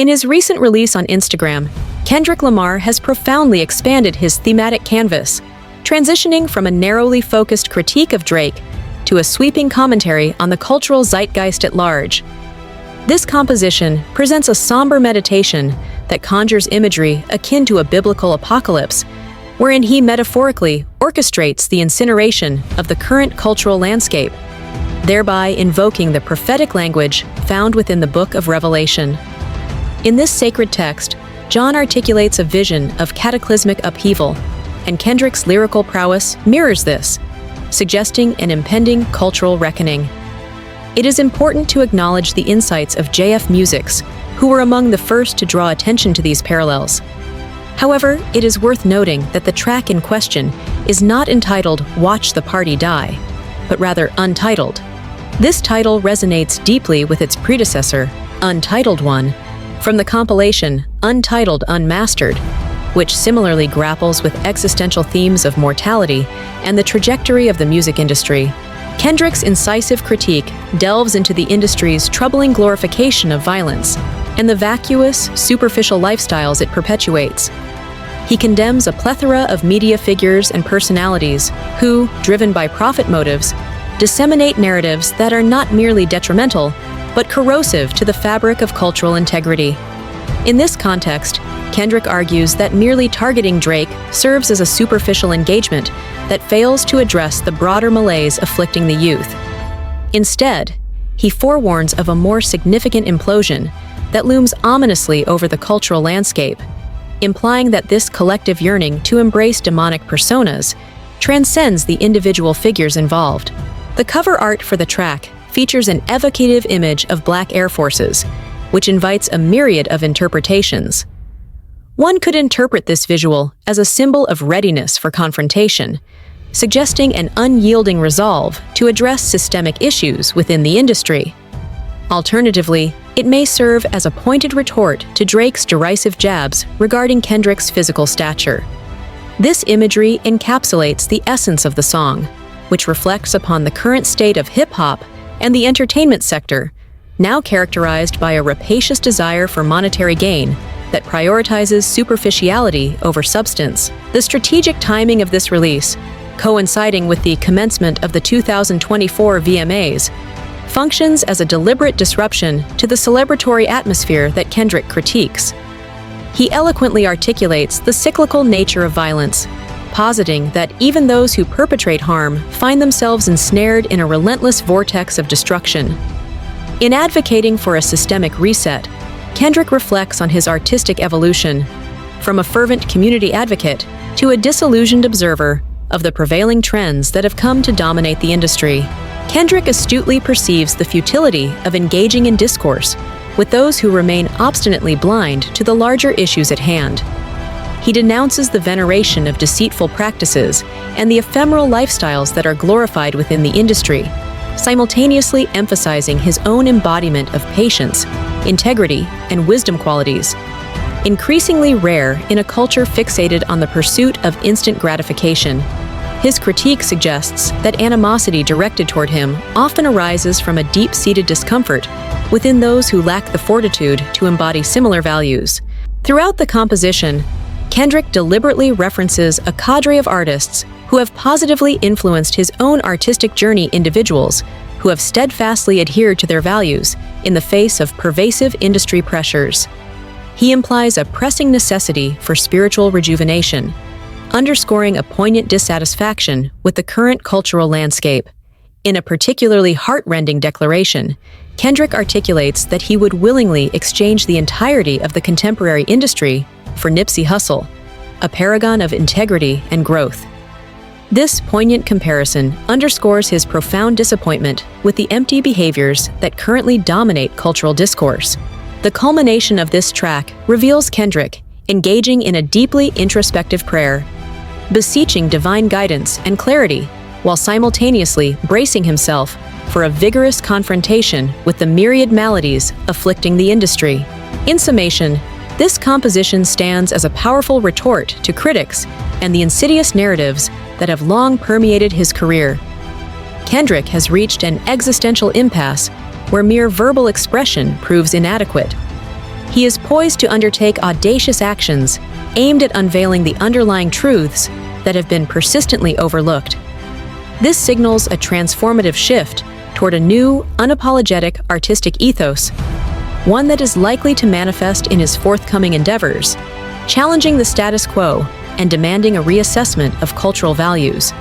In his recent release on Instagram, Kendrick Lamar has profoundly expanded his thematic canvas, transitioning from a narrowly focused critique of Drake to a sweeping commentary on the cultural zeitgeist at large. This composition presents a somber meditation that conjures imagery akin to a biblical apocalypse, wherein he metaphorically orchestrates the incineration of the current cultural landscape, thereby invoking the prophetic language found within the Book of Revelation. In this sacred text, John articulates a vision of cataclysmic upheaval, and Kendrick's lyrical prowess mirrors this, suggesting an impending cultural reckoning. It is important to acknowledge the insights of JF Musics, who were among the first to draw attention to these parallels. However, it is worth noting that the track in question is not entitled "Watch the Party Die," but rather untitled. This title resonates deeply with its predecessor, Untitled One, from the compilation Untitled Unmastered, which similarly grapples with existential themes of mortality and the trajectory of the music industry. Kendrick's incisive critique delves into the industry's troubling glorification of violence and the vacuous, superficial lifestyles it perpetuates. He condemns a plethora of media figures and personalities who, driven by profit motives, disseminate narratives that are not merely detrimental, but corrosive to the fabric of cultural integrity. In this context, Kendrick argues that merely targeting Drake serves as a superficial engagement that fails to address the broader malaise afflicting the youth. Instead, he forewarns of a more significant implosion that looms ominously over the cultural landscape, implying that this collective yearning to embrace demonic personas transcends the individual figures involved. The cover art for the track features an evocative image of black Air Forces, which invites a myriad of interpretations. One could interpret this visual as a symbol of readiness for confrontation, suggesting an unyielding resolve to address systemic issues within the industry. Alternatively, it may serve as a pointed retort to Drake's derisive jabs regarding Kendrick's physical stature. This imagery encapsulates the essence of the song, which reflects upon the current state of hip-hop and the entertainment sector, now characterized by a rapacious desire for monetary gain that prioritizes superficiality over substance. The strategic timing of this release, coinciding with the commencement of the 2024 VMAs, functions as a deliberate disruption to the celebratory atmosphere that Kendrick critiques. He eloquently articulates the cyclical nature of violence, positing that even those who perpetrate harm find themselves ensnared in a relentless vortex of destruction. In advocating for a systemic reset, Kendrick reflects on his artistic evolution, from a fervent community advocate to a disillusioned observer of the prevailing trends that have come to dominate the industry. Kendrick astutely perceives the futility of engaging in discourse with those who remain obstinately blind to the larger issues at hand. He denounces the veneration of deceitful practices and the ephemeral lifestyles that are glorified within the industry, simultaneously emphasizing his own embodiment of patience, integrity, and wisdom qualities, increasingly rare in a culture fixated on the pursuit of instant gratification. His critique suggests that animosity directed toward him often arises from a deep-seated discomfort within those who lack the fortitude to embody similar values. Throughout the composition, Kendrick deliberately references a cadre of artists who have positively influenced his own artistic journey, individuals who have steadfastly adhered to their values in the face of pervasive industry pressures. He implies a pressing necessity for spiritual rejuvenation, underscoring a poignant dissatisfaction with the current cultural landscape. In a particularly heart-rending declaration, Kendrick articulates that he would willingly exchange the entirety of the contemporary industry for Nipsey Hussle, a paragon of integrity and growth. This poignant comparison underscores his profound disappointment with the empty behaviors that currently dominate cultural discourse. The culmination of this track reveals Kendrick engaging in a deeply introspective prayer, beseeching divine guidance and clarity, while simultaneously bracing himself for a vigorous confrontation with the myriad maladies afflicting the industry. In summation, this composition stands as a powerful retort to critics and the insidious narratives that have long permeated his career. Kendrick has reached an existential impasse where mere verbal expression proves inadequate. He is poised to undertake audacious actions aimed at unveiling the underlying truths that have been persistently overlooked. This signals a transformative shift toward a new, unapologetic artistic ethos, one that is likely to manifest in his forthcoming endeavors, challenging the status quo and demanding a reassessment of cultural values.